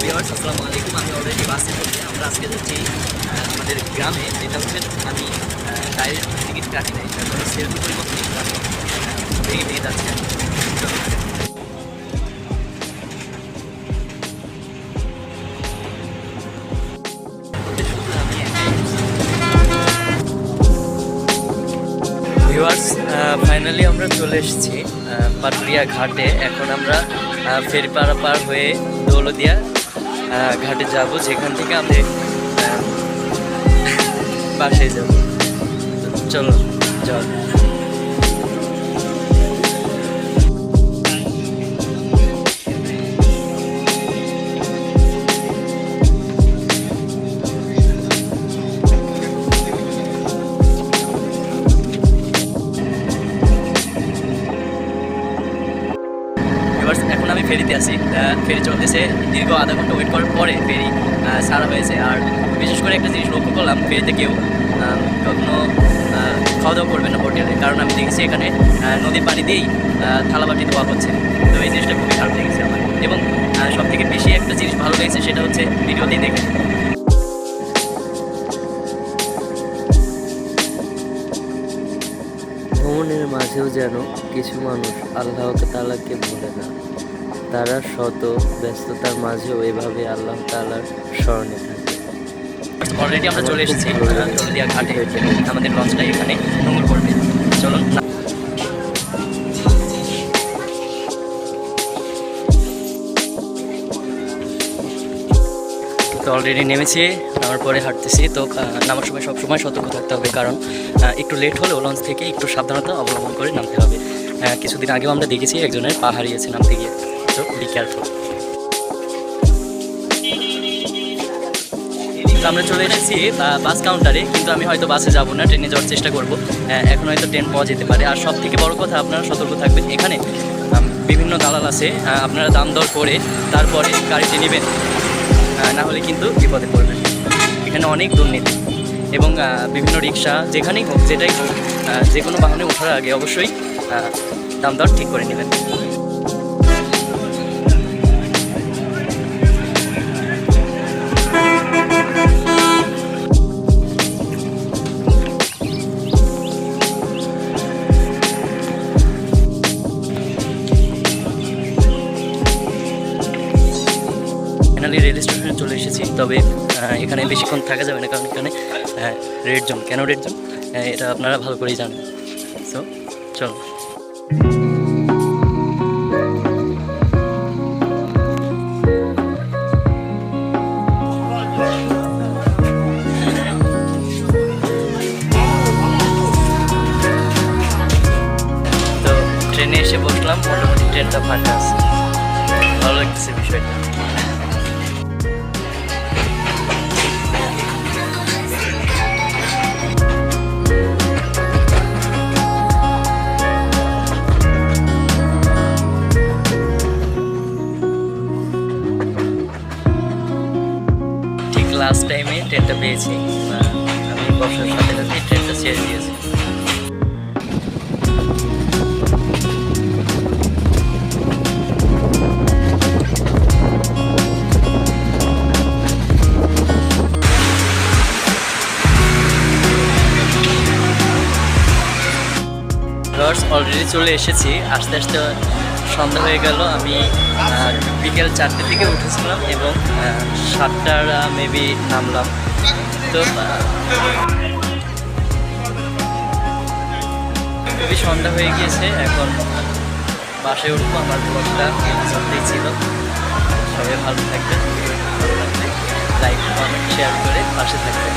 Viewers আসসালামু আলাইকুম। আমি অলরেডি বাসে চলছি। আমরা আজকে যাচ্ছি আমাদের গ্রামে, যেটা হচ্ছে আমি ডাইরেক্ট টিকিট কাটি নাই, তারপরে সেলফি পরিবর্তন আমি ভেঙে ভেঙে যাচ্ছি। ভিউয়ার্স ফাইনালি আমরা চলে এসেছি পাটুরিয়া ঘাটে। এখন আমরা ফেরি পার হয়ে দৌলদিয়া ঘাটে যাব, যেখান থেকে আমরা বাসায় যাব। চলো চল। এখন আমি ফেরিতে আছি, ফেরি চলতেছে। দীর্ঘ আধা ঘন্টা ওয়েট করার পরে ফেরি ছাড়া হয়েছে। আর বিশেষ করে একটা জিনিস লক্ষ্য করলাম, ফেরিতে কেউ কখনো খাওয়া দাওয়া করবে না হোটেলে, কারণ আমি দেখেছি এখানে নদীর পানি দিয়েই থালাবাটি ধোয়া হচ্ছে। তো এই জিনিসটা খুবই খারাপ লেগেছে আমার। এবং সব থেকে বেশি একটা জিনিস ভালো লেগেছে, সেটা হচ্ছে ভিডিওতেই দেখে ভ্রমণের মাঝেও যেন কিছু মানুষ আল্লাহ তাআলাকে ভুলে না। তারা শত ব্যস্ততার মাঝেও এভাবে আল্লাহ তাআলার স্মরণে থাকে। অলরেডি আমরা চলে এসেছি দৌলদিয়া ঘাটে। আমাদের লঞ্চটা এখানে নোঙর করবে। চলুন। তো অলরেডি নেমেছি, নামার পরে হাঁটতেছি। তো নামার সময় সবসময় সতর্ক থাকতে হবে, কারণ একটু লেট হলেও লঞ্চ থেকে একটু সাবধানতা অবলম্বন করে নামতে হবে। কিছুদিন আগেও আমরা দেখেছি একজনের পা হারিয়েছে নামতে গিয়ে। তো বি কেয়ারফুল। আমরা চলে এসেছি বাস কাউন্টারে, কিন্তু আমি হয়তো বাসে যাব না, ট্রেনে যাওয়ার চেষ্টা করব। এখন হয়তো ট্রেন পাওয়া যেতে পারে। আর সব থেকে বড় কথা, আপনারা সতর্ক থাকবেন। এখানে বিভিন্ন দালাল আছে, আপনারা দাম দর করে তারপরে গাড়িটি নেবেন, না হলে কিন্তু বিপদে পড়বেন। এখানে অনেক দুর্নীতি এবং বিভিন্ন রিক্সা, যেখানেই হোক যেটাই হোক, যে কোনো বাহনে ওঠার আগে অবশ্যই দাম দর ঠিক করে নেবেন। ফাইনালি রেল স্টেশনে চলে এসেছি। তবে এখানে বেশিক্ষণ থাকা যাবে না, কারণ এখানে রেড জোন। কেন রেড জোন এটা আপনারা ভালো করেই জানেন। সো চলো। তো ট্রেনে এসে বসলাম, মোটামুটি ট্রেনটা ফাঁকা আছে, ভালো লাগতেছে বিষয়টা। লাস্ট টাইমে ট্রেনটা পেয়েছি, আমি বসার সাথে সাথে ট্রেনটা ছেড়ে দিয়েছি। অলরেডি চলে এসেছি। আস্তে আস্তে সন্ধ্যা হয়ে গেল। আমি বিকেল 4টে থেকে উঠেছিলাম এবং 7টার মেবি নামলাম। তো খুবই সন্ধ্যা হয়ে গিয়েছে, এখন বাসায় উঠবো। আমার ব্লগটা চলতেই ছিল। সবাই ভালো থাকবে, লাইক কমেন্ট শেয়ার করে পাশে থাকবে।